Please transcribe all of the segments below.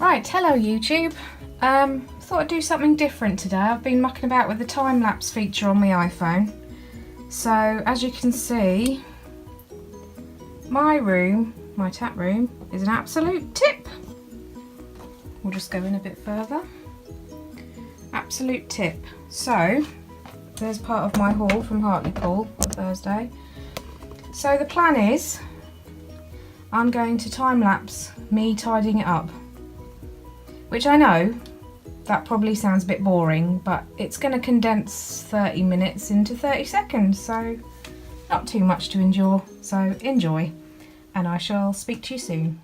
Right, hello YouTube. Thought I'd do something different today. I've been mucking about with the time-lapse feature on my iPhone. So as you can see, my room, my tap room, is an absolute tip. We'll just go in a bit further. Absolute tip. So there's part of my haul from Hartlepool on Thursday. So the plan is I'm going to time-lapse me tidying it up. Which I know, that probably sounds a bit boring, but it's going to condense 30 minutes into 30 seconds, so not too much to endure. So enjoy, and I shall speak to you soon.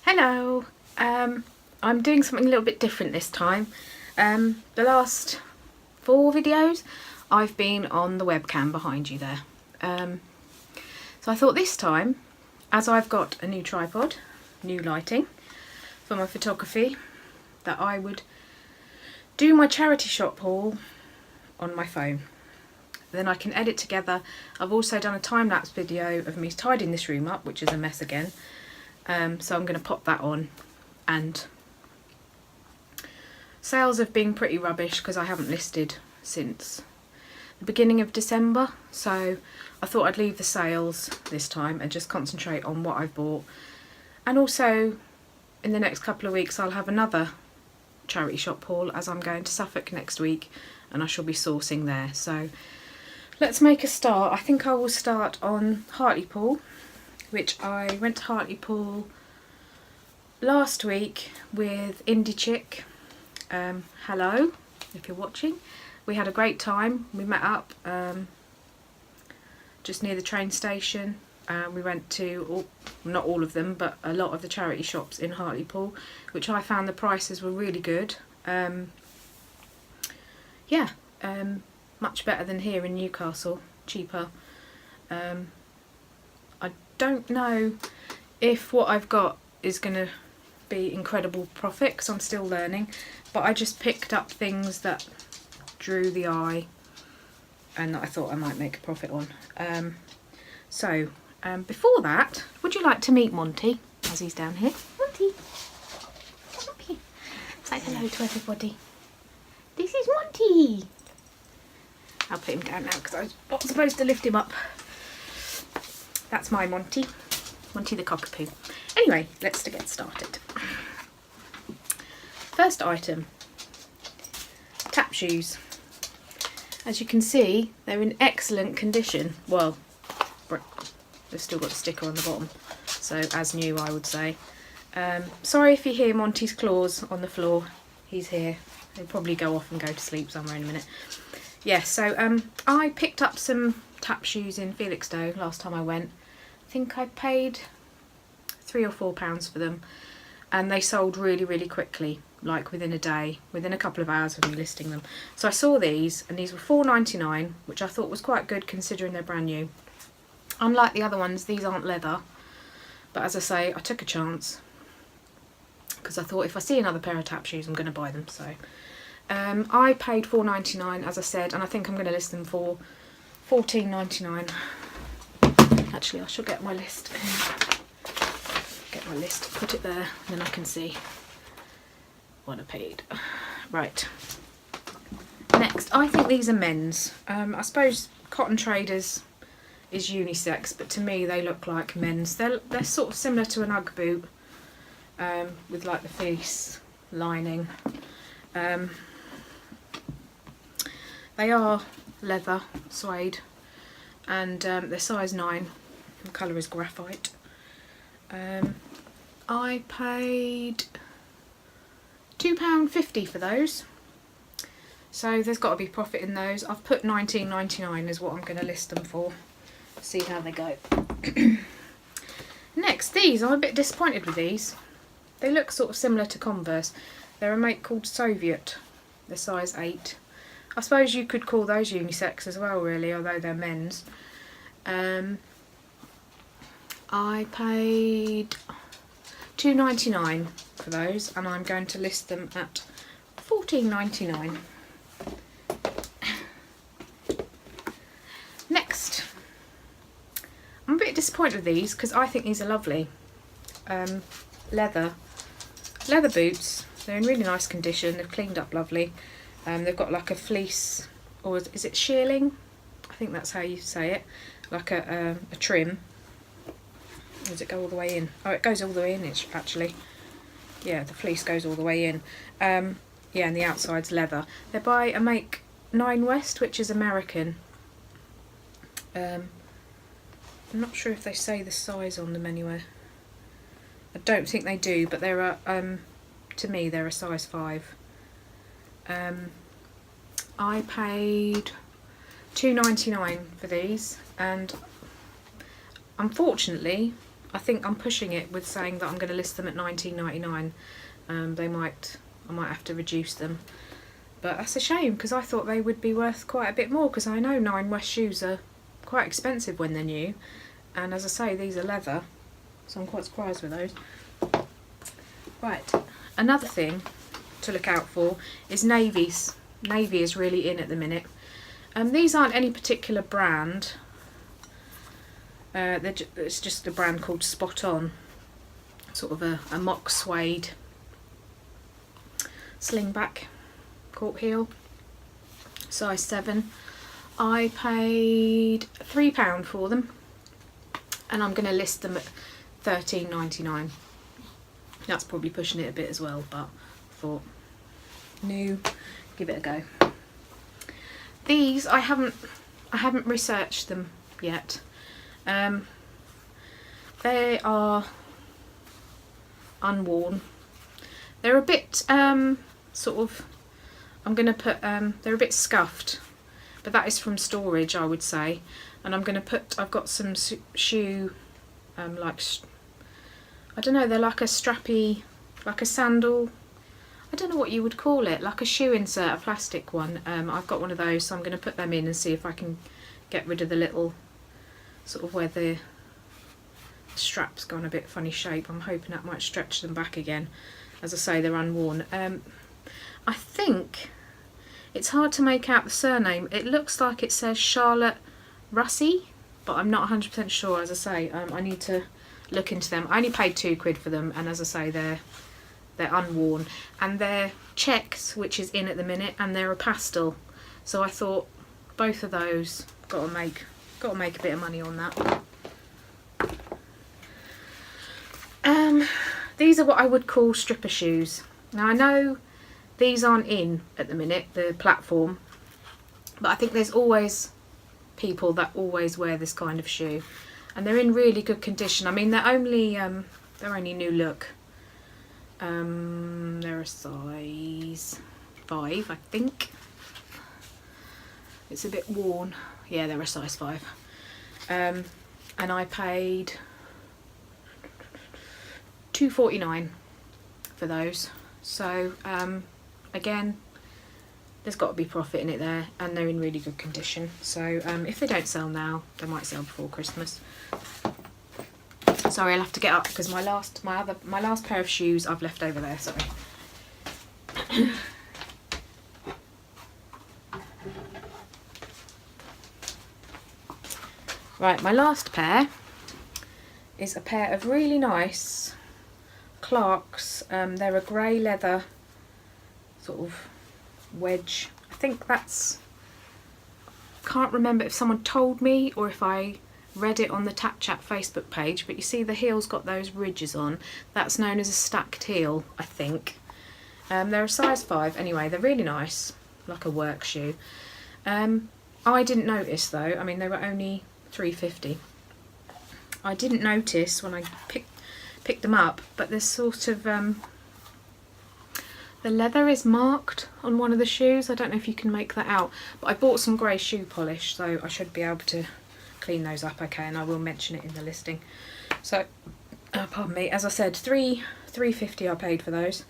Hello, I'm doing something a little bit different this time. The last 4 videos I've been on the webcam behind you there. So I thought this time, as I've got a new tripod, new lighting for my photography, that I would do my charity shop haul on my phone. Then I can edit together. I've also done a time-lapse video of me tidying this room up, which is a mess again. So I'm going to pop that on, and sales have been pretty rubbish because I haven't listed since the beginning of December, so I thought I'd leave the sales this time and just concentrate on what I've bought. And also in the next couple of weeks I'll have another charity shop haul, as I'm going to Suffolk next week and I shall be sourcing there. So let's make a start. I think I will start on Hartlepool, which I went to Hartlepool last week with Indie Chick. Hello, if you're watching. We had a great time. We met up just near the train station. We went to, not all of them, but a lot of the charity shops in Hartlepool, which I found the prices were really good. Much better than here in Newcastle, cheaper. I don't know if what I've got is going to be incredible profit, because I'm still learning, but I just picked up things that drew the eye and that I thought I might make a profit on. Before that, would you like to meet Monty, as he's down here? Monty, come up here. Say hello to everybody. This is Monty. I'll put him down now because I was not supposed to lift him up. That's my Monty. Monty the cockapoo. Anyway, let's get started. First item, tap shoes. As you can see, they're in excellent condition. Well, they've still got a sticker on the bottom, so as new, I would say. Sorry if you hear Monty's claws on the floor. He's here. He'll probably go off and go to sleep somewhere in a minute. Yes, so I picked up some tap shoes in Felixstowe last time I went. I think I paid £3 or £4 for them, and they sold really, really quickly, like within a day, within a couple of hours of me listing them. So I saw these, and these were £4.99, which I thought was quite good considering they're brand new. Unlike the other ones, these aren't leather, but as I say, I took a chance because I thought if I see another pair of tap shoes, I'm going to buy them. So I paid £4.99, as I said, and I think I'm going to list them for £14.99. Actually, I shall get my list. Put it there, and then I can see what I paid. Right. Next, I think these are men's. I suppose Cotton Traders is unisex, but to me they look like men's. They're sort of similar to an Ugg boot, with like the fleece lining. They are leather, suede, and they're size 9. The colour is graphite. I paid £2.50 for those, so there's got to be profit in those. I've put £19.99 is what I'm going to list them for. See how they go. Next, these, I'm a bit disappointed with these. They look sort of similar to Converse. They're a make called Soviet. They're size 8. I suppose you could call those unisex as well, really, although they're men's. I paid $2.99 for those, and I'm going to list them at $14.99. Next, I'm a bit disappointed with these because I think these are lovely. Leather boots. They're in really nice condition. They've cleaned up lovely. They've got like a fleece, or is it shearling? I think that's how you say it. Like a trim. Or does it go all the way in? Oh, it goes all the way in, actually. Yeah, the fleece goes all the way in. Yeah, and the outside's leather. They're by a make 9 West, which is American. I'm not sure if they say the size on them anywhere. I don't think they do, but they're a, to me they're a size 5. I paid $2.99 for these, and unfortunately I think I'm pushing it with saying that I'm going to list them at $19.99. I might have to reduce them, but that's a shame because I thought they would be worth quite a bit more, because I know 9 West shoes are quite expensive when they're new, and as I say, these are leather, so I'm quite surprised with those. Right, another thing to look out for is navies. Navy is really in at the minute. These aren't any particular brand. It's just a brand called Spot On. Sort of a mock suede slingback court heel, size 7. I paid £3 for them, and I'm going to list them at $13.99. That's probably pushing it a bit as well, but I thought, no, give it a go. These I haven't researched them yet. They are unworn. They're a bit sort of, I'm going to put, they're a bit scuffed, but that is from storage, I would say. And I'm going to put, I've got some shoe, like, I don't know, they're like a strappy, like a sandal, I don't know what you would call it, like a shoe insert, a plastic one. I've got one of those, so I'm going to put them in and see if I can get rid of the little, sort of where the strap's gone a bit funny shape. I'm hoping that might stretch them back again. As I say, they're unworn. I think it's hard to make out the surname. It looks like it says Charlotte Russey, but I'm not 100% sure. As I say, I need to look into them. I only paid £2 for them, and as I say, they're unworn, and they're checks, which is in at the minute, and they're a pastel. So I thought both of those got to make a bit of money on that. These are what I would call stripper shoes. Now I know these aren't in at the minute, the platform, but I think there's always people that always wear this kind of shoe, and they're in really good condition. I mean, they're only new look. They're a size 5, I think. It's a bit worn. Yeah, they're a size 5. And I paid $2.49 for those. So again, there's got to be profit in it there, and they're in really good condition. So if they don't sell now, they might sell before Christmas. Sorry, I'll have to get up because my last pair of shoes I've left over there. Sorry. Right, my last pair is a pair of really nice Clarks. They're a grey leather sort of wedge. I think that's, can't remember if someone told me or if I read it on the Tap Chat Facebook page, but you see the heel's got those ridges on. That's known as a stacked heel, I think. They're a size 5 anyway. They're really nice, like a work shoe. I didn't notice though. I mean, they were only $3.50. I didn't notice when I picked them up, but there's sort of the leather is marked on one of the shoes. I don't know if you can make that out, but I bought some grey shoe polish, so I should be able to clean those up okay, and I will mention it in the listing. So pardon me, as I said, £3.50 I paid for those.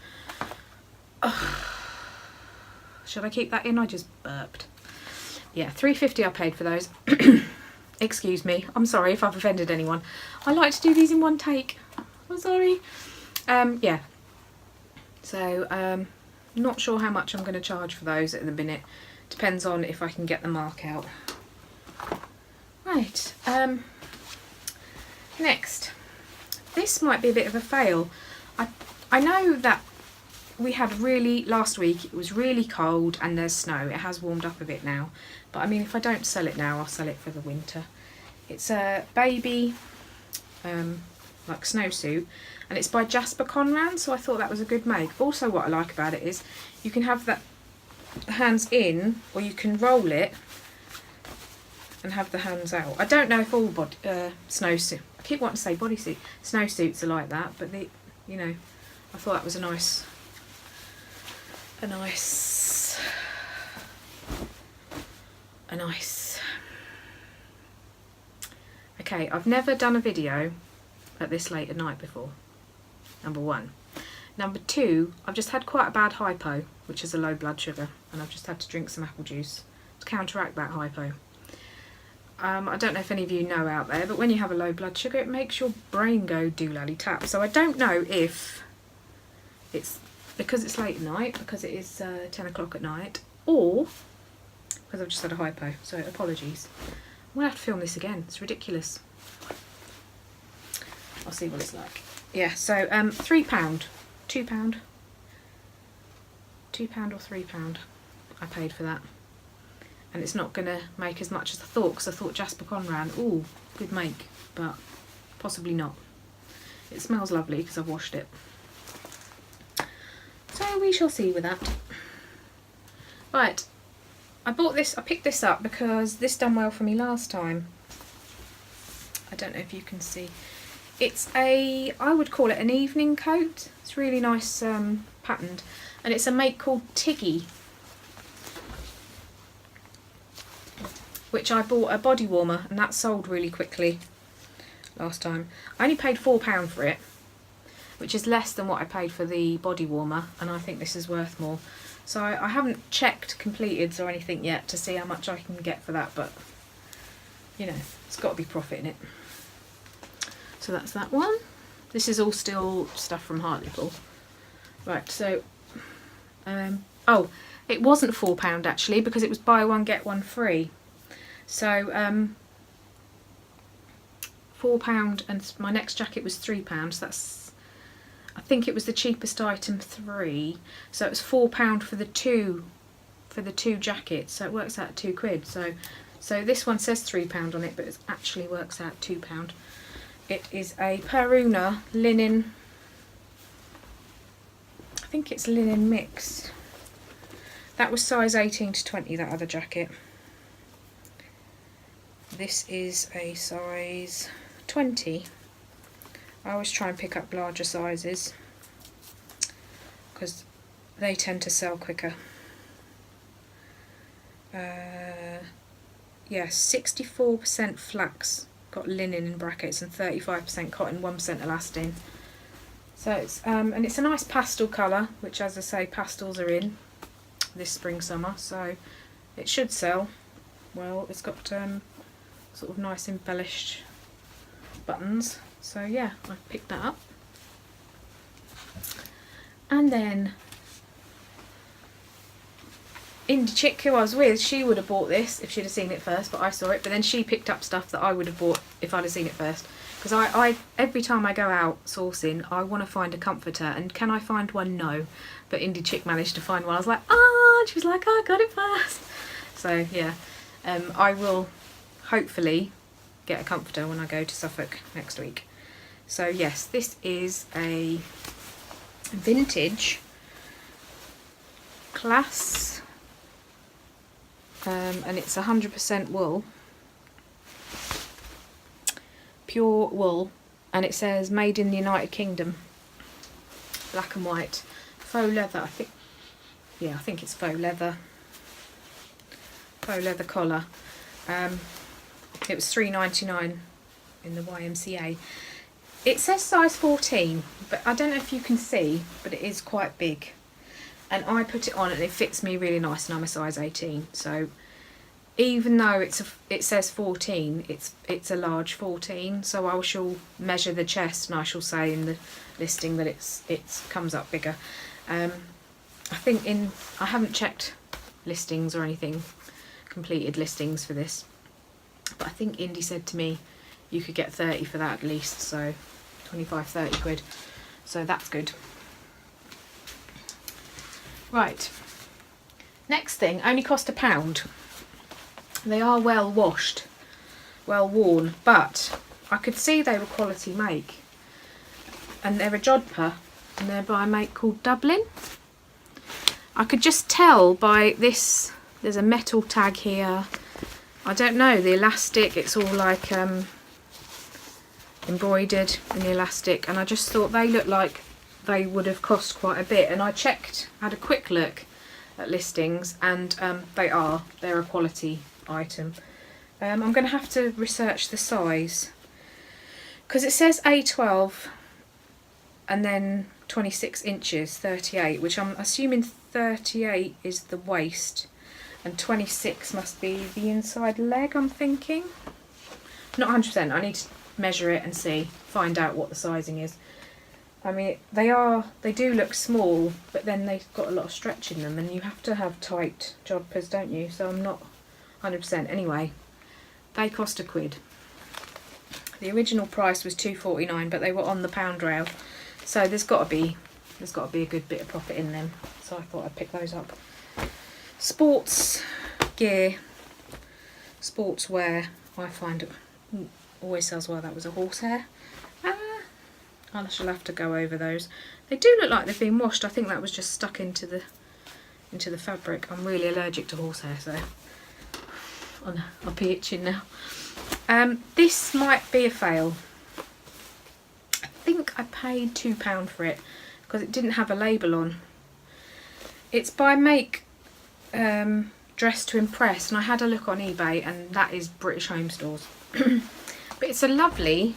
Should I keep that in? I just burped. Yeah, £3.50 I paid for those. Excuse me, I'm sorry if I've offended anyone. I like to do these in one take. I'm sorry. Yeah. So, not sure how much I'm going to charge for those at the minute. Depends on if I can get the mark out. Right. Next. This might be a bit of a fail. I know that we had last week it was really cold and there's snow. It has warmed up a bit now. But I mean, if I don't sell it now, I'll sell it for the winter. It's a baby like snowsuit, and it's by Jasper Conran, so I thought that was a good make. Also, what I like about it is you can have that hands in, or you can roll it and have the hands out. I don't know if all snowsuit, I keep wanting to say bodysuit, snowsuits are like that, but you know, I thought that was a nice. Okay, I've never done a video at this late at night before, number one. Number two, I've just had quite a bad hypo, which is a low blood sugar, and I've just had to drink some apple juice to counteract that hypo. I don't know if any of you know out there, but when you have a low blood sugar, it makes your brain go doolally-tap. So I don't know if it's because it's late at night, because it is 10 o'clock at night, or because I've just had a hypo, so apologies. I'm going to have to film this again, it's ridiculous. I'll see what it's like. Yeah, so £3, £2, £2 or £3 I paid for that. And it's not going to make as much as I thought, because I thought Jasper Conran, ooh, good make, but possibly not. It smells lovely because I've washed it. So we shall see with that. Right, I picked this up because this done well for me last time. I don't know if you can see. It's I would call it an evening coat. It's really nice patterned, and it's a make called Tiggy, which I bought a body warmer, and that sold really quickly last time. I only paid £4 for it, which is less than what I paid for the body warmer, and I think this is worth more. So I haven't checked completeds or anything yet to see how much I can get for that, but you know, it's got to be profit in it. So that's that one. This is all still stuff from Hartlepool. Right, so oh, it wasn't £4 actually, because it was buy one get one free. So £4, and my next jacket was £3. So that's, I think it was the cheapest item 3. So it was £4 for the two jackets. So it works out at £2. So this one says £3 on it, but it actually works out £2. It is a Peruna linen. I think it's linen mix. That was size 18 to 20. That other jacket. This is a size 20. I always try and pick up larger sizes because they tend to sell quicker. Yeah, 64% flax, got linen in brackets, and 35% cotton, 1% elastane. So it's and it's a nice pastel colour, which, as I say, pastels are in this spring summer, so it should sell well. It's got sort of nice embellished buttons, so yeah, I picked that up. And then Indie Chick, who I was with, she would have bought this if she'd have seen it first, but I saw it. But then she picked up stuff that I would have bought if I'd have seen it first, because I every time I go out sourcing, I want to find a comforter, and can I find one? No. But Indie Chick managed to find one. I was like, ah, and she was like, oh, I got it first. So yeah, I will hopefully get a comforter when I go to Suffolk next week. So yes, this is a vintage class, and it's 100% wool, pure wool, and it says made in the United Kingdom, black and white, faux leather. I think it's faux leather collar. It was £3.99 in the YMCA. It says size 14, but I don't know if you can see, but it is quite big. And I put it on and it fits me really nice, and I'm a size 18. So even though it says 14, it's a large 14. So I shall measure the chest and I shall say in the listing that it comes up bigger. I think I haven't checked listings or anything, completed listings for this, but I think Indy said to me you could get 30 for that at least, so 25-30 quid, so that's good. Right, next thing, only cost £1. They are well washed, well worn, but I could see they were quality make, and they're a jodhpur, and they're by a make called Dublin. I could just tell by this, there's a metal tag here, I don't know, the elastic, it's all like embroidered in the elastic, and I just thought they looked like they would have cost quite a bit, and I had a quick look at listings, and they're a quality item. I'm going to have to research the size, because it says A12 and then 26 inches, 38, which I'm assuming 38 is the waist and 26 must be the inside leg, I'm thinking. Not 100%, I need to measure it and see, find out what the sizing is. I mean, they do look small, but then they've got a lot of stretch in them, and you have to have tight jodhpurs, don't you? So I'm not 100%. Anyway, they cost £1. The original price was £2.49, but they were on the pound rail, so there's got to be a good bit of profit in them. So I thought I'd pick those up. Sports gear, sportswear, I find it always sells well. That was a horsehair. I shall have to go over those. They do look like they've been washed. I think that was just stuck into the fabric. I'm really allergic to horsehair, so I'll be itching now. This might be a fail. I think I paid £2 for it because it didn't have a label on. It's by make Dress to Impress, and I had a look on eBay, and that is British Home Stores. But it's a lovely,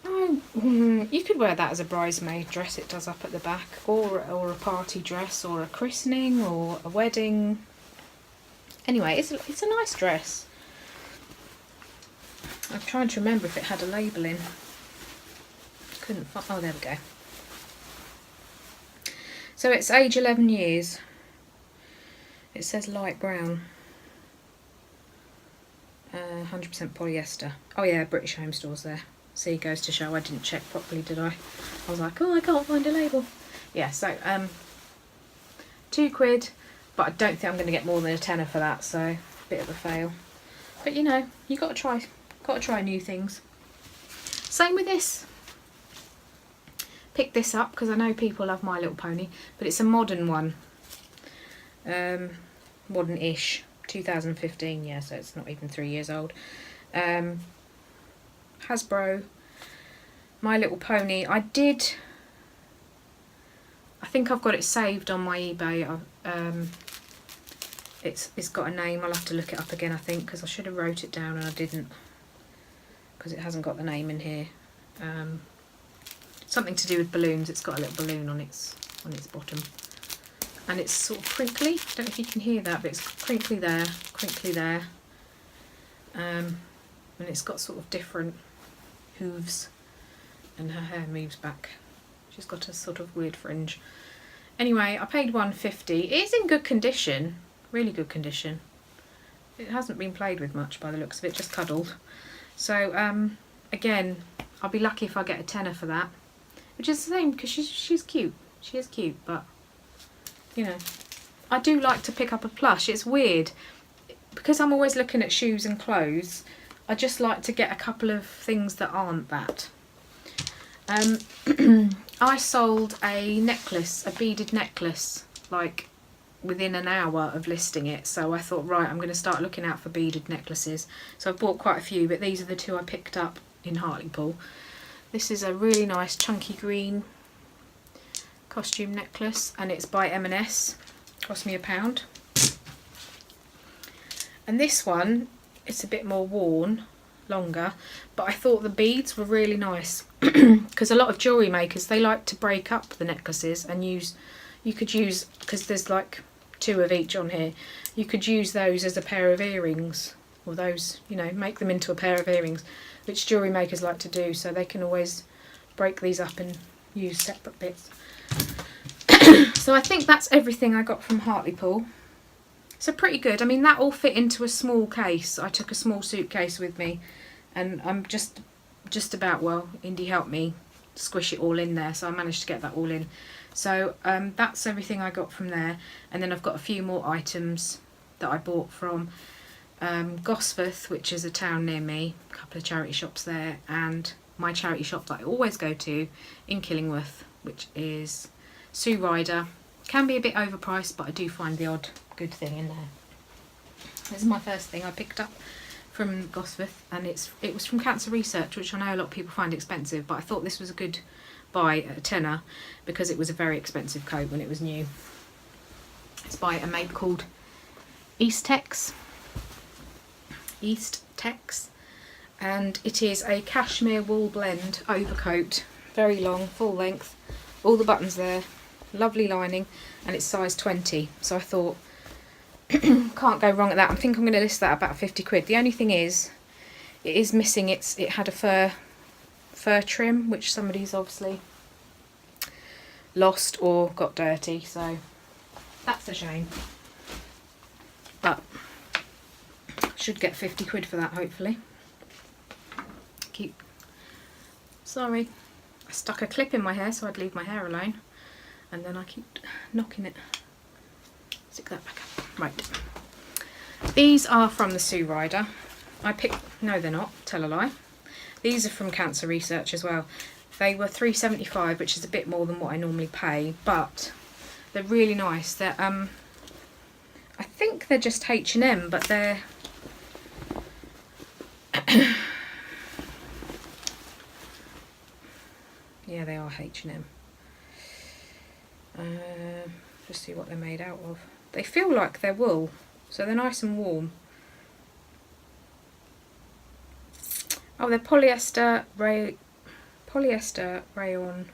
you could wear that as a bridesmaid dress, it does up at the back, or a party dress, or a christening, or a wedding. Anyway, it's a nice dress. I'm trying to remember if it had a label in. Couldn't find. Oh, there we go. So it's age 11 years. It says light brown. 100% polyester. Oh yeah, British Home Stores there. See, goes to show I didn't check properly, did I? I was like, oh, I can't find a label. Yeah, so £2, but I don't think I'm going to get more than a tenner for that, so a bit of a fail. But you know, you got to try new things. Same with this. Picked this up because I know people love My Little Pony, but it's a modern one. Modern-ish. 2015, yeah, so it's not even 3 years old. Hasbro, My Little Pony. I think I've got it saved on my eBay. It's got a name. I'll have to look it up again, I think, because I should have wrote it down and I didn't, because it hasn't got the name in here. Something to do with balloons. It's got a little balloon on its bottom. And it's sort of crinkly. I don't know if you can hear that, but it's crinkly there, and it's got sort of different hooves, and her hair moves back. She's got a sort of weird fringe. Anyway, I paid £1.50. It is in good condition, really good condition. It hasn't been played with much by the looks of it, just cuddled. So again, I'll be lucky if I get a tenner for that, which is the same because she's cute. She is cute, but you know, I do like to pick up a plush. It's weird because I'm always looking at shoes and clothes. I just like to get a couple of things that aren't that. I sold a necklace, a beaded necklace, like within an hour of listing it. So I thought, right, I'm going to start looking out for beaded necklaces. So I've bought quite a few, but these are the two I picked up in Hartlepool. This is a really nice chunky green costume necklace, and it's by M&S. Cost me £1. And this one, it's a bit more worn. longer, but I thought the beads were really nice because a lot of jewellery makers, they like to break up the necklaces and use, you could use, because there's like 2 of each on here, you could use those as a pair of earrings, or those, you know, make them into a pair of earrings, which jewellery makers like to do, so they can always break these up and use separate bits. So I think that's everything I got from Hartlepool. So pretty good. I mean, that all fit into a small case. I took a small suitcase with me, and I'm just about, well, Indy helped me squish it all in there, so I managed to get that all in. So that's everything I got from there. And then I've got a few more items that I bought from Gosforth, which is a town near me, a couple of charity shops there, and my charity shop that I always go to in Killingworth, which is Sue Ryder. Can be a bit overpriced, but I do find the odd good thing in there. This is my first thing I picked up from Gosforth, and it was from Cancer Research, which I know a lot of people find expensive, but I thought this was a good buy at a tenner because it was a very expensive coat when it was new. It's by a mate called East-Tex, and it is a cashmere wool blend overcoat, very long, full length, all the buttons there, lovely lining, and it's size 20, so I thought can't go wrong at that. I think I'm going to list that about 50 quid. The only thing is, it is missing it had a fur trim, which somebody's obviously lost or got dirty, so that's a shame, but should get 50 quid for that, hopefully. Sorry, I stuck a clip in my hair so I'd leave my hair alone, and then I keep knocking it. Stick that back up. Right, these are from the Sue Ryder. No they're not, tell a lie. These are from Cancer Research as well. They were £3.75, which is a bit more than what I normally pay, but they're really nice. They're I think they're just H&M, but they're yeah, they are H&M. Just see what they're made out of. They feel like they're wool, so they're nice and warm. Oh, they're polyester rayon.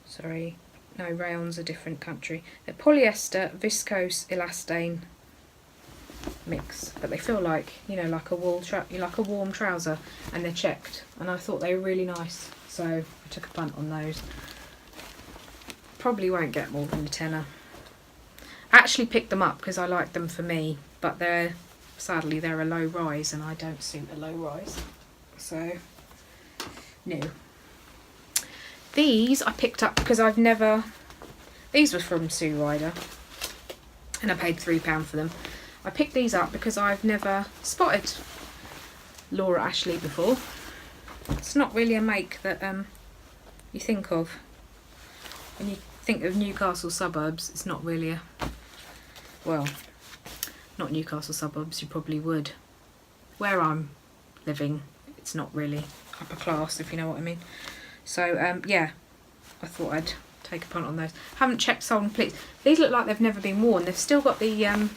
Sorry, no, rayon's a different country. They're polyester viscose elastane mix, but they feel like, you know, like a wool like a warm trouser, and they're checked, and I thought they were really nice, so I took a punt on those. Probably won't get more than a tenner. I actually picked them up because I like them for me, but sadly they're a low rise, and I don't suit a low rise, so no. These I picked up because these were from Sue Ryder, and I paid £3 for them. I picked these up because I've never spotted Laura Ashley before. It's not really a make that you think of when you think of Newcastle suburbs. It's not really well, not Newcastle suburbs, you probably would. Where I'm living, it's not really upper class, if you know what I mean. So yeah, I thought I'd take a punt on those. Haven't checked sold and pleats. These look like they've never been worn. They've still got the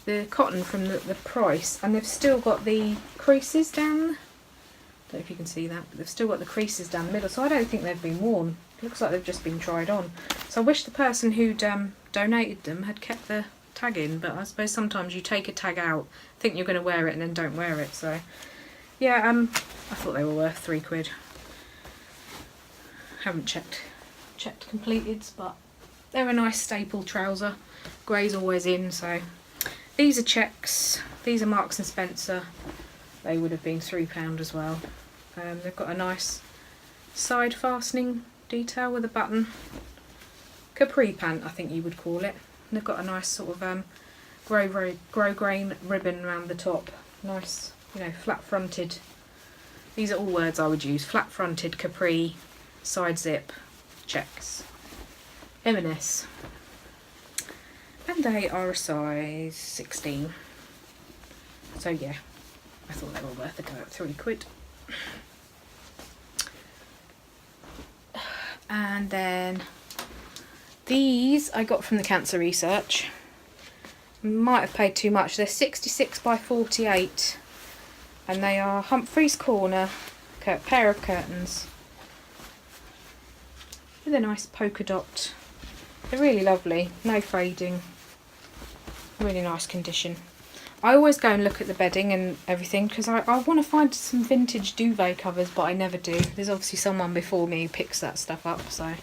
the cotton from the price, and they've still got the creases down. Don't know if you can see that, but they've still got the creases down the middle, so I don't think they've been worn. It looks like they've just been tried on. So I wish the person who'd donated them had kept the tag in, but I suppose sometimes you take a tag out, think you're going to wear it, and then don't wear it. So yeah, I thought they were worth £3. Haven't checked completeds, but they're a nice staple trouser. Grey's always in, so these are checks. These are Marks and Spencer. They would have been £3 as well. They've got a nice side fastening detail with a button. Capri pant, I think you would call it. And they've got a nice sort of grosgrain ribbon around the top. Nice, you know, flat fronted. These are all words I would use. Flat fronted capri, side zip, checks. M&S. And they are a size 16. So yeah, I thought they were worth a go at £3. And then these I got from the Cancer Research. Might have paid too much. They're 66 by 48 and they are Humphrey's Corner pair of curtains with a nice polka dot. They're really lovely, no fading, really nice condition. I always go and look at the bedding and everything because I want to find some vintage duvet covers, but I never do. There's obviously someone before me who picks that stuff up. So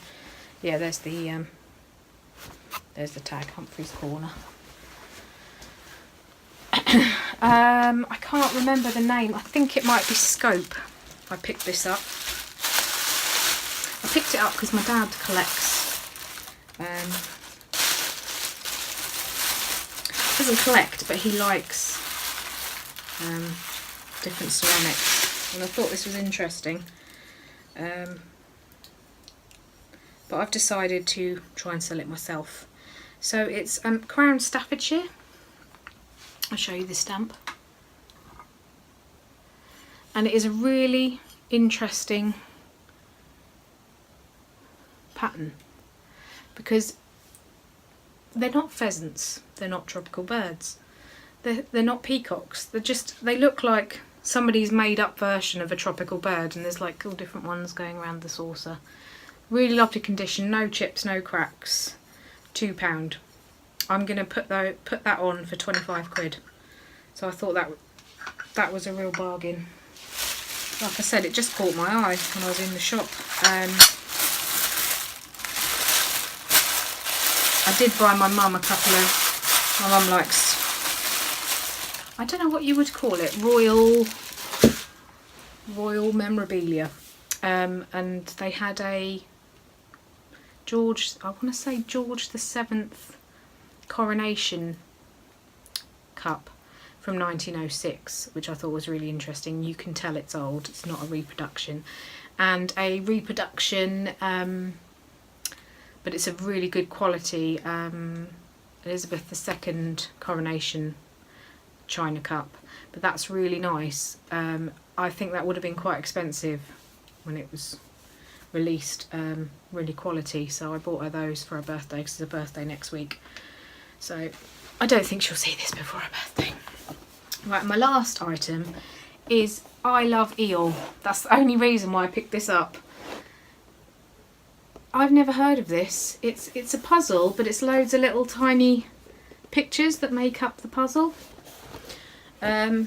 yeah, there's the tag, Humphrey's Corner. I can't remember the name. I think it might be Scope. I picked this up. I picked it up because my dad collects. Doesn't collect, but he likes different ceramics, and I thought this was interesting. But I've decided to try and sell it myself. So it's Crown Staffordshire. I'll show you the stamp. And it is a really interesting pattern because they're not pheasants, they're not tropical birds, they're not peacocks, they look like somebody's made up version of a tropical bird, and there's like all different ones going around the saucer. Really lovely condition, no chips, no cracks, £2. I'm going to put that on for 25 quid. So I thought that was a real bargain. Like I said, it just caught my eye when I was in the shop. I did buy my mum a couple of, my mum likes, I don't know what you would call it, royal memorabilia. And they had a George the 7th coronation cup from 1906, which I thought was really interesting. You can tell it's old, it's not a reproduction. And a reproduction, but it's a really good quality, Elizabeth II coronation china cup. But that's really nice. I think that would have been quite expensive when it was released, really quality. So I bought her those for her birthday, because it's her birthday next week. So I don't think she'll see this before her birthday. Right, my last item is I love eel. That's the only reason why I picked this up. I've never heard of this. It's a puzzle, but it's loads of little tiny pictures that make up the puzzle. I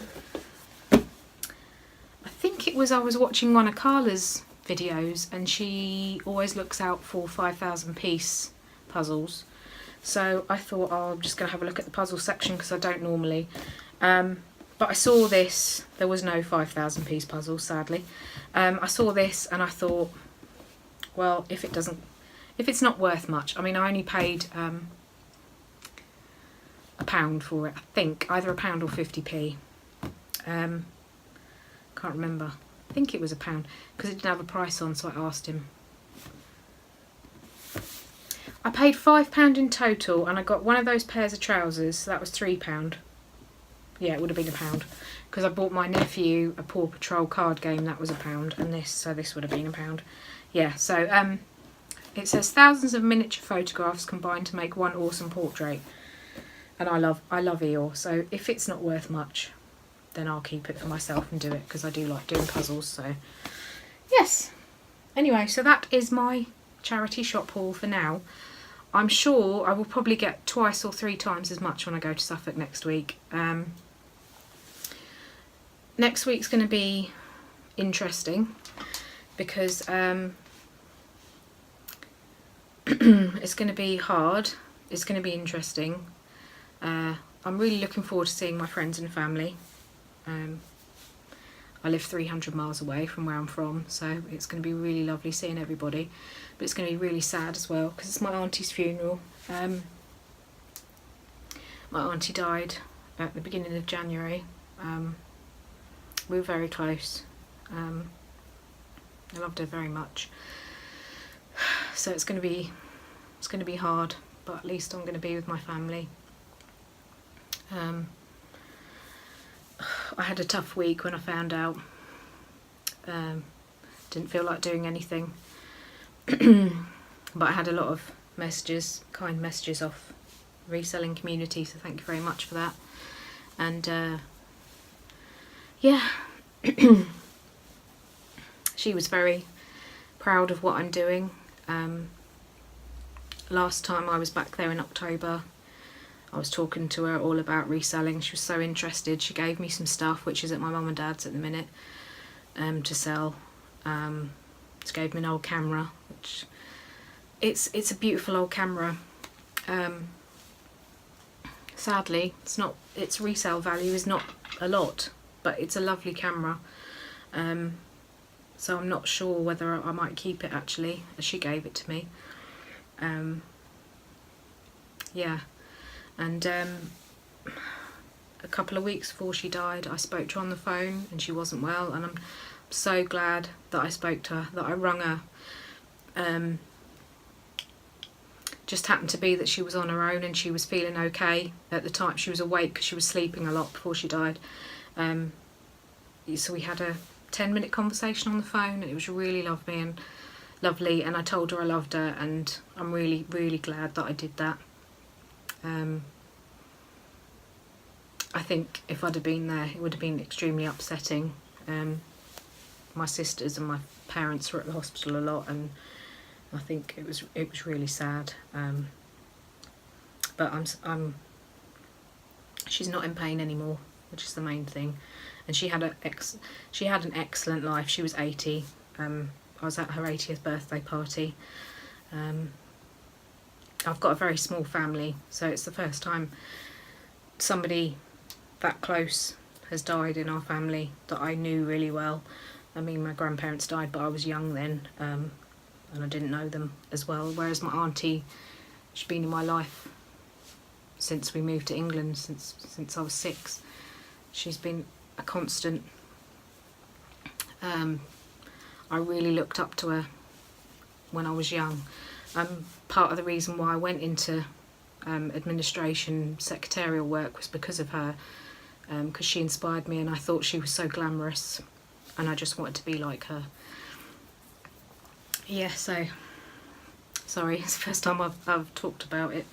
think it was I was watching one of Carla's videos, and she always looks out for 5,000 piece puzzles. So I thought, oh, I'm just going to have a look at the puzzle section because I don't normally. But I saw this. There was no 5,000 piece puzzle, sadly. I saw this and I thought, well, if it's not worth much. I mean, I only paid £1 for it. I think either £1 or 50p. Can't remember. I think it was £1 because it didn't have a price on, so I asked him. I paid £5 in total, and I got one of those pairs of trousers, so that was £3. Yeah, it would have been £1 because I bought my nephew a Paw Patrol card game, that was £1, and this would have been £1. Yeah, so it says thousands of miniature photographs combined to make one awesome portrait, and I love Eeyore. So if it's not worth much, then I'll keep it for myself and do it because I do like doing puzzles. So yes. Anyway, so that is my charity shop haul for now. I'm sure I will probably get 2 or 3 times as much when I go to Suffolk next week. Next week's going to be interesting because it's going to be hard. It's going to be interesting. I'm really looking forward to seeing my friends and family. I live 300 miles away from where I'm from, so it's going to be really lovely seeing everybody. But it's going to be really sad as well because it's my auntie's funeral. My auntie died at the beginning of January. We were very close. I loved her very much. So it's going to be hard, but at least I'm going to be with my family. I had a tough week when I found out. Didn't feel like doing anything. But I had a lot of messages, kind messages off Reselling community, so thank you very much for that. And yeah, she was very proud of what I'm doing. Last time I was back there in October, I was talking to her all about reselling. She was so interested. She gave me some stuff, which is at my mum and dad's at the minute, to sell. She gave me an old camera, which it's a beautiful old camera. Sadly, its resale value is not a lot, but it's a lovely camera. So I'm not sure whether I might keep it, actually, as she gave it to me. Yeah, and a couple of weeks before she died, I spoke to her on the phone, and she wasn't well, and I'm so glad that I spoke to her, that I rung her. Just happened to be that she was on her own and she was feeling okay at the time. She was awake because she was sleeping a lot before she died. So we had a 10-minute conversation on the phone, and it was really lovely, and I told her I loved her, and I'm really, really glad that I did that. I think if I'd have been there, it would have been extremely upsetting. My sisters and my parents were at the hospital a lot, and I think it was really sad. But she's not in pain anymore, which is the main thing. And she had an excellent life. She was 80. I was at her 80th birthday party. I've got a very small family, so it's the first time somebody that close has died in our family that I knew really well. I mean, my grandparents died, but I was young then, and I didn't know them as well. Whereas my auntie, she's been in my life since we moved to England, since I was 6. She's been a constant. I really looked up to her when I was young. Part of the reason why I went into administration, secretarial work, was because of her, because she inspired me, and I thought she was so glamorous, and I just wanted to be like her. Yeah, so sorry, it's the first time I've talked about it.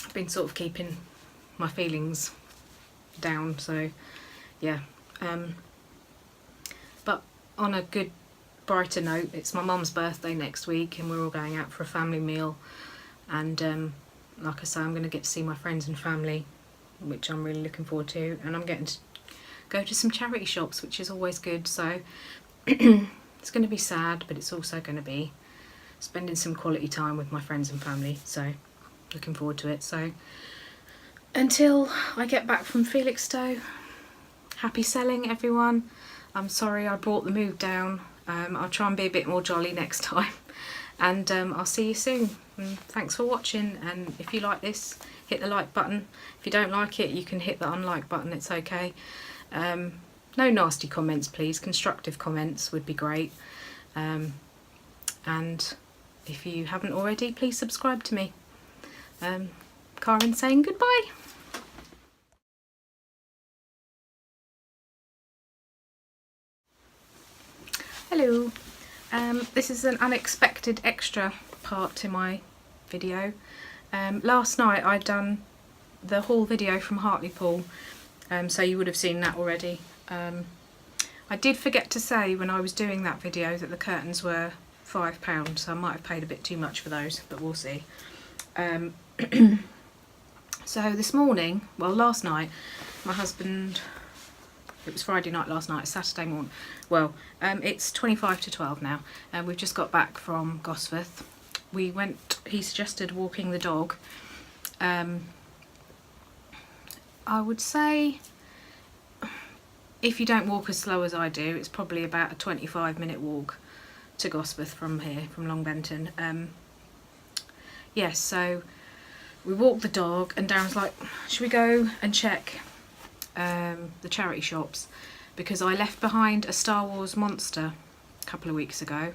I've been sort of keeping my feelings down, so yeah. But on a good, brighter note, it's my mum's birthday next week, and we're all going out for a family meal, and like I say, I'm going to get to see my friends and family, which I'm really looking forward to, and I'm getting to go to some charity shops, which is always good. So it's going to be sad, but it's also going to be spending some quality time with my friends and family, so looking forward to it. So until I get back from Felixstowe, happy selling, everyone. I'm sorry I brought the mood down. I'll try and be a bit more jolly next time, and I'll see you soon. And thanks for watching, and if you like this, hit the like button. If you don't like it, you can hit the unlike button, it's okay. No nasty comments, please. Constructive comments would be great. And if you haven't already, please subscribe to me. Karin saying goodbye. Hello. This is an unexpected extra part to my video. Last night I'd done the haul video from Hartlepool, so you would have seen that already. I did forget to say when I was doing that video that the curtains were £5, so I might have paid a bit too much for those, but we'll see. So this morning, well, last night, my husband, it was Friday night last night, Saturday morning, well, it's 25 to 12 now, and we've just got back from Gosforth. He suggested walking the dog. I would say, if you don't walk as slow as I do, it's probably about a 25-minute walk to Gosforth from here, from Long Benton. Yes, so we walked the dog, and Darren's like, should we go and check the charity shops? Because I left behind a Star Wars monster a couple of weeks ago,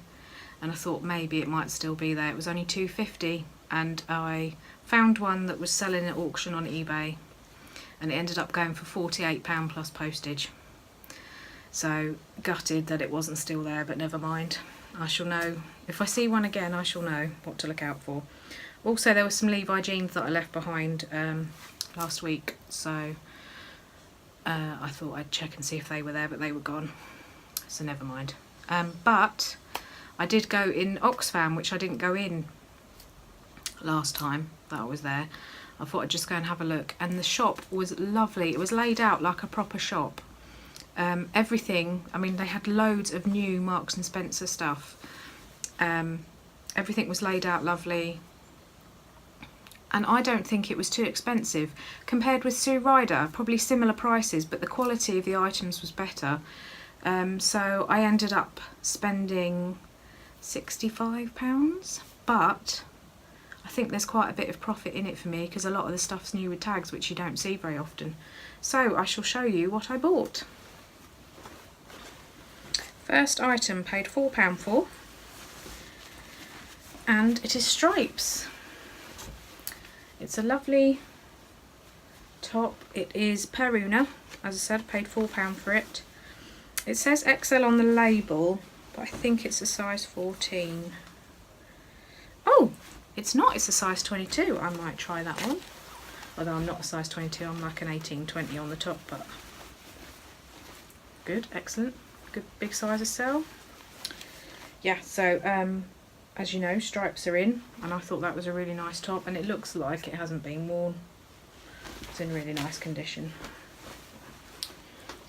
and I thought maybe it might still be there. It was only £2.50, and I found one that was selling at auction on eBay, and it ended up going for £48 plus postage. So gutted that it wasn't still there, but never mind. I shall know. If I see one again, I shall know what to look out for. Also, there were some Levi jeans that I left behind last week, so I thought I'd check and see if they were there, but they were gone, so never mind. But I did go in Oxfam, which I didn't go in last time that I was there. I thought I'd just go and have a look, and the shop was lovely. It was laid out like a proper shop. Everything, I mean, they had loads of new Marks and Spencer stuff. Everything was laid out lovely, and I don't think it was too expensive compared with Sue Ryder. Probably similar prices, but the quality of the items was better. So I ended up spending £65, but I think there's quite a bit of profit in it for me because a lot of the stuff's new with tags, which you don't see very often. So I shall show you what I bought. First item, paid £4 for, and it is stripes. It's a lovely top. It is Peruna, as I said, paid £4 for it. It says XL on the label, but I think it's a size 14. Oh, it's not, it's a size 22. I might try that one. Although I'm not a size 22, I'm like an 18-20 on the top, but good, excellent. Good big size to sell. Yeah, so as you know, stripes are in, and I thought that was a really nice top, and it looks like it hasn't been worn. It's in really nice condition.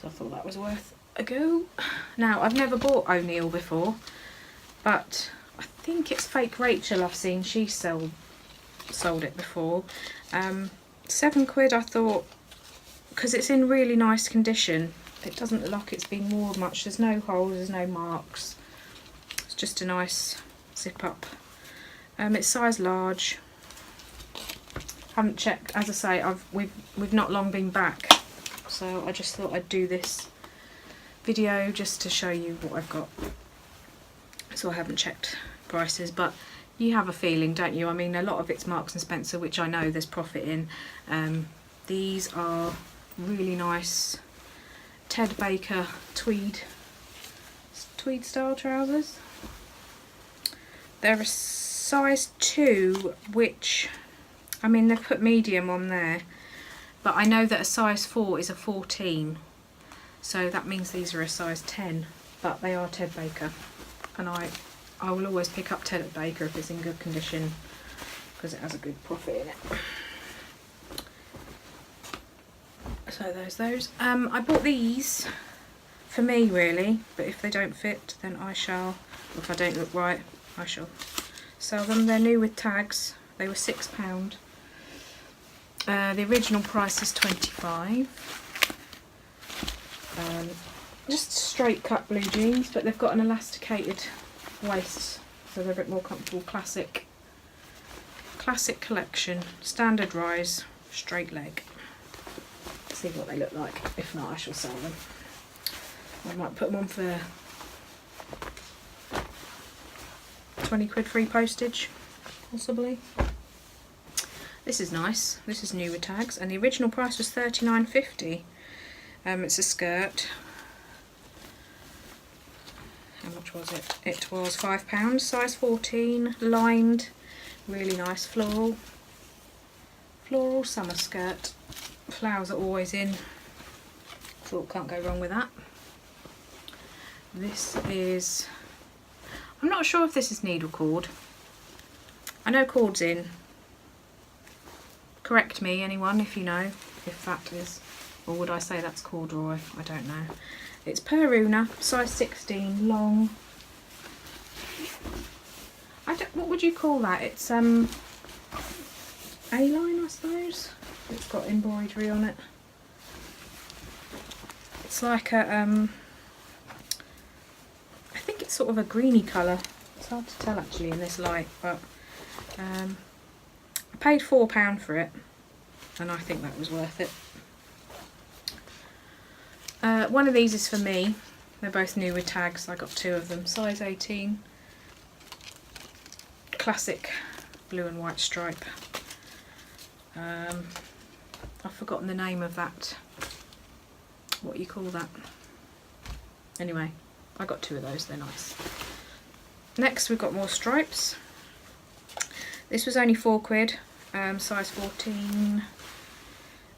So I thought that was worth a go. Now, I've never bought O'Neill before, but I think it's Fake Rachel I've seen. She sold it before. £7, I thought, because it's in really nice condition. It doesn't look like it's been worn much. There's no holes, there's no marks. It's just a nice zip up. It's size large. Haven't checked, as I say, we've not long been back, so I just thought I'd do this video just to show you what I've got. So I haven't checked prices, but you have a feeling, don't you? I mean, a lot of it's Marks and Spencer, which I know there's profit in. These are really nice Ted Baker tweed style trousers. They're a size 2, which, I mean, they've put medium on there, but I know that a size 4 is a 14, so that means these are a size 10, but they are Ted Baker, and I will always pick up Ted Baker if it's in good condition, because it has a good profit in it. So there's those. I bought these for me, really, but if they don't fit, then I shall, or if I don't look right, I shall sell them. They're new with tags. They were £6. The original price is £25. Just straight cut blue jeans, but they've got an elasticated waist, so they're a bit more comfortable. Classic collection, standard rise, straight leg. See what they look like. If not, I shall sell them. I might put them on for £20 free postage, possibly. This is nice. This is new with tags, and the original price was £39.50. It's a skirt. How much was it? It was £5, size 14, lined, really nice floral summer skirt. Flowers are always in. Thought can't go wrong with that. This is, I'm not sure if this is needle cord. I know cord's in. Correct me, anyone, if you know if that is, or would I say that's corduroy? I don't know. It's Peruna, size 16, long. What would you call that? It's A-line, I suppose. It's got embroidery on it. It's like a I think it's sort of a greeny colour. It's hard to tell actually in this light, but I paid £4 for it, and I think that was worth it. One of these is for me. They're both new with tags. I got 2 of them. Size 18. Classic blue and white stripe. I've forgotten the name of that. What you call that? Anyway, I got 2 of those. They're nice. Next, we've got more stripes. This was only £4, size 14.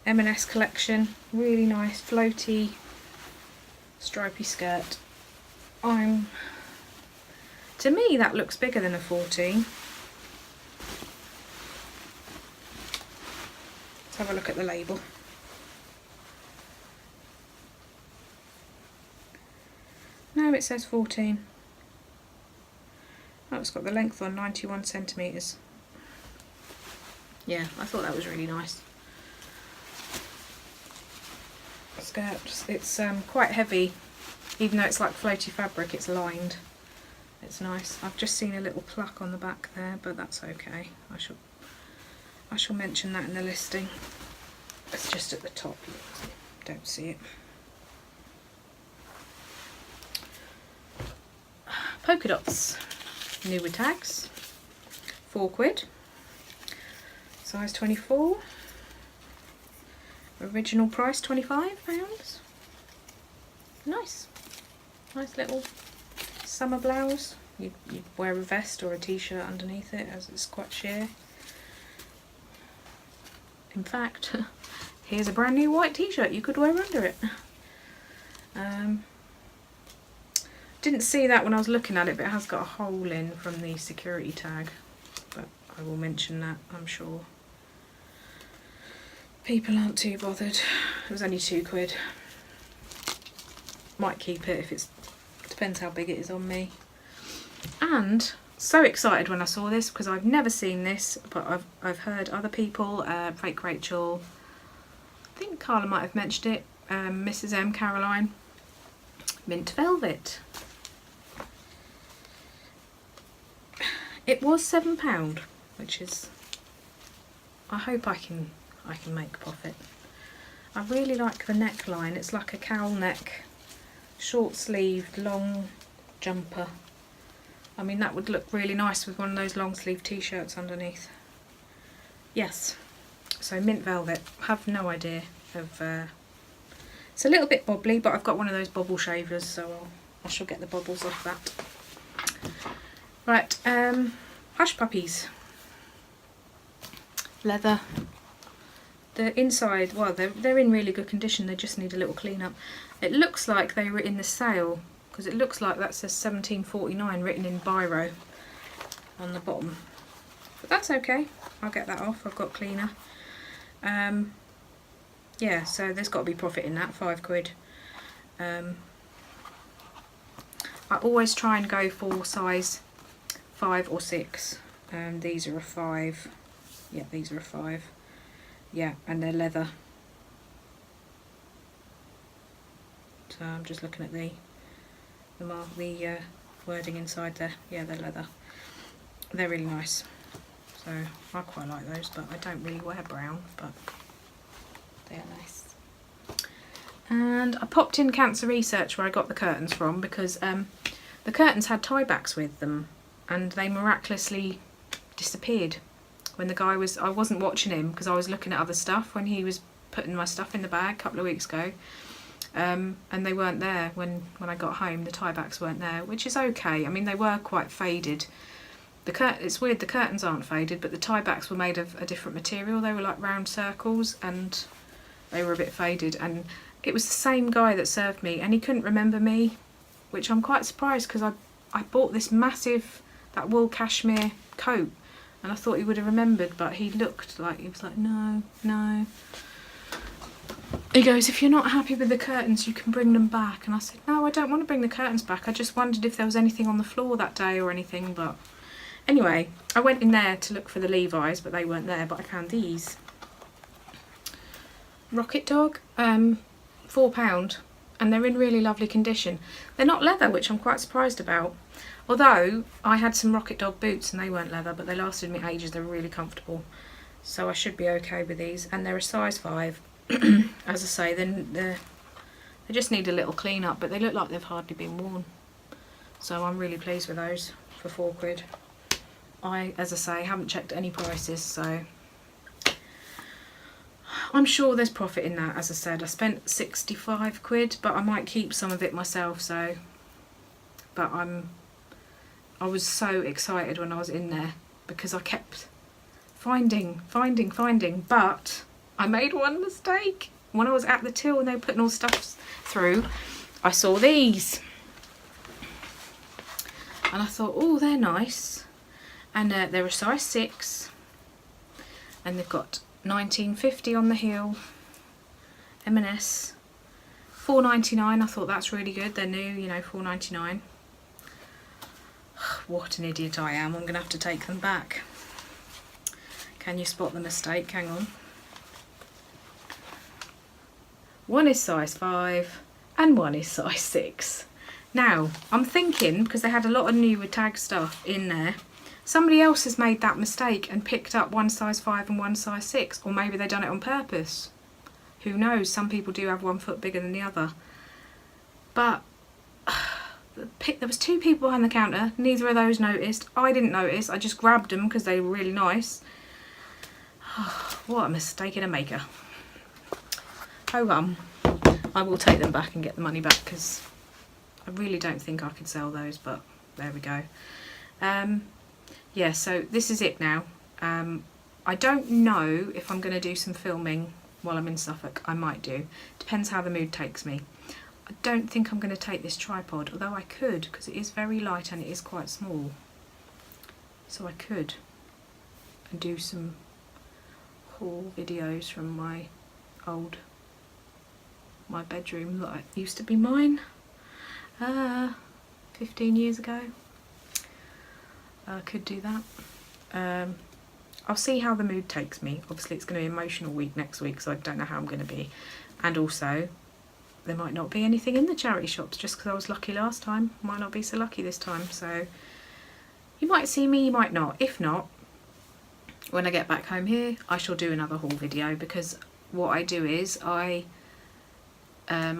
M&S collection. Really nice, floaty, stripy skirt. To me that looks bigger than a 14. Let's have a look at the label. No, it says 14. Oh, it's got the length on 91 centimetres. Yeah, I thought that was really nice. Skirt. It's quite heavy, even though it's like floaty fabric, it's lined. It's nice. I've just seen a little pluck on the back there, but that's okay. I shall mention that in the listing. It's just at the top, don't see it. Polka dots, new with tags, £4, size 24, original price £25. Nice little summer blouse. You'd wear a vest or a t-shirt underneath it, as it's quite sheer. In fact, here's a brand new white t-shirt you could wear under it. Didn't see that when I was looking at it, but it has got a hole in from the security tag, but I will mention that, I'm sure. People aren't too bothered. It was only £2. Might keep it if it's, depends how big it is on me. And so excited when I saw this, because I've never seen this, but I've heard other people, Fake Rachel, I think Carla might have mentioned it, Mrs M, Caroline, mint velvet. It was £7, which is, I hope I can make profit. I really like the neckline. It's like a cowl neck, short sleeved, long jumper. I mean, that would look really nice with one of those long sleeve t-shirts underneath. Yes, so mint velvet. Have no idea of, it's a little bit bobbly, but I've got one of those bobble shavers, so I shall get the bubbles off that. Right, Hush Puppies. Leather. The inside, well, they're in really good condition, they just need a little clean up. It looks like they were in the sale, because it looks like that says £17.49 written in biro on the bottom. But that's okay, I'll get that off, I've got cleaner. Yeah, so there's got to be profit in that, £5. I always try and go for size 5 or 6. These are a 5. Yeah, these are a 5. Yeah, and they're leather. So I'm just looking at the wording inside there. Yeah, they're leather. They're really nice. So I quite like those, but I don't really wear brown, but they are nice. And I popped in Cancer Research where I got the curtains from, because the curtains had tie backs with them and they miraculously disappeared when the guy was, I wasn't watching him because I was looking at other stuff when he was putting my stuff in the bag a couple of weeks ago, and they weren't there when I got home. The tie backs weren't there, which is okay. I mean, they were quite faded. It's weird, the curtains aren't faded, but the tie backs were made of a different material. They were like round circles and they were a bit faded, and it was the same guy that served me and he couldn't remember me, which I'm quite surprised, because I bought this massive, that wool cashmere coat, and I thought he would have remembered, but he looked like, he was like, no. He goes, if you're not happy with the curtains, you can bring them back. And I said, no, I don't want to bring the curtains back. I just wondered if there was anything on the floor that day or anything. But anyway, I went in there to look for the Levi's, but they weren't there. But I found these. Rocket Dog, £4. And they're in really lovely condition. They're not leather, which I'm quite surprised about. Although I had some Rocket Dog boots and they weren't leather, but they lasted me ages. They were really comfortable. So I should be okay with these. And they're a size 5. As I say, they just need a little clean up, but they look like they've hardly been worn. So I'm really pleased with those for £4. As I say, haven't checked any prices, so I'm sure there's profit in that. As I said, I spent £65, but I might keep some of it myself. So, but I was so excited when I was in there because I kept finding, but I made one mistake. When I was at the till and they were putting all stuff through, I saw these. And I thought, oh, they're nice. And they're a size 6. And they've got 1950 on the heel. M&S. $4.99. I thought that's really good. They're new, you know, $4.99. What an idiot I am. I'm going to have to take them back. Can you spot the mistake? Hang on. One is size 5 and one is size 6. Now, I'm thinking, because they had a lot of new tag stuff in there, somebody else has made that mistake and picked up one size 5 and one size 6. Or maybe they've done it on purpose. Who knows? Some people do have one foot bigger than the other. But there was 2 people behind the counter. Neither of those noticed. I didn't notice. I just grabbed them because they were really nice. What a mistake in a maker. Oh, I will take them back and get the money back because I really don't think I could sell those, but there we go. Yeah, so this is it now. I don't know if I'm going to do some filming while I'm in Suffolk. I might do. Depends how the mood takes me. I don't think I'm going to take this tripod, although I could because it is very light and it is quite small. So I could and do some haul videos from my bedroom that used to be mine 15 years ago. I could do that. I'll see how the mood takes me. Obviously it's going to be an emotional week next week, so I don't know how I'm going to be. And also there might not be anything in the charity shops just because I was lucky last time. Might not be so lucky this time, so you might see me, you might not. If not, when I get back home here I shall do another haul video, because what I do is my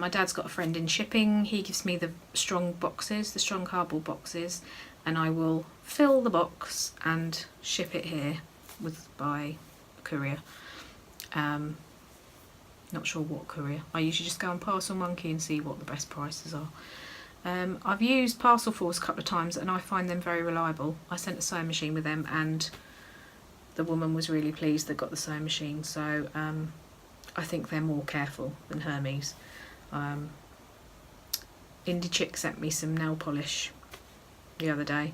dad's got a friend in shipping. He gives me the strong boxes, the strong cardboard boxes, and I will fill the box and ship it here by courier. Not sure what courier. I usually just go on Parcel Monkey and see what the best prices are. I've used Parcel Force a couple of times and I find them very reliable. I sent a sewing machine with them and the woman was really pleased that got the sewing machine, so I think they're more careful than Hermes. Indie Chick sent me some nail polish the other day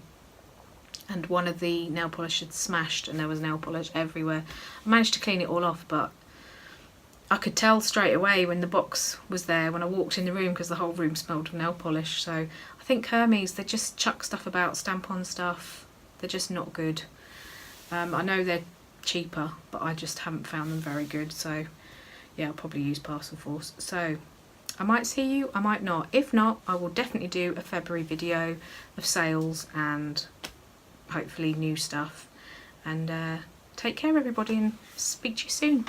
and one of the nail polish had smashed and there was nail polish everywhere. I managed to clean it all off, but I could tell straight away when the box was there when I walked in the room, because the whole room smelled of nail polish. So I think Hermes, they just chuck stuff about, stamp on stuff. They're just not good. I know they're cheaper, but I just haven't found them very good. So yeah, I'll probably use Parcel Force. So I might see you, I might not. If not, I will definitely do a February video of sales and hopefully new stuff. And take care everybody and speak to you soon.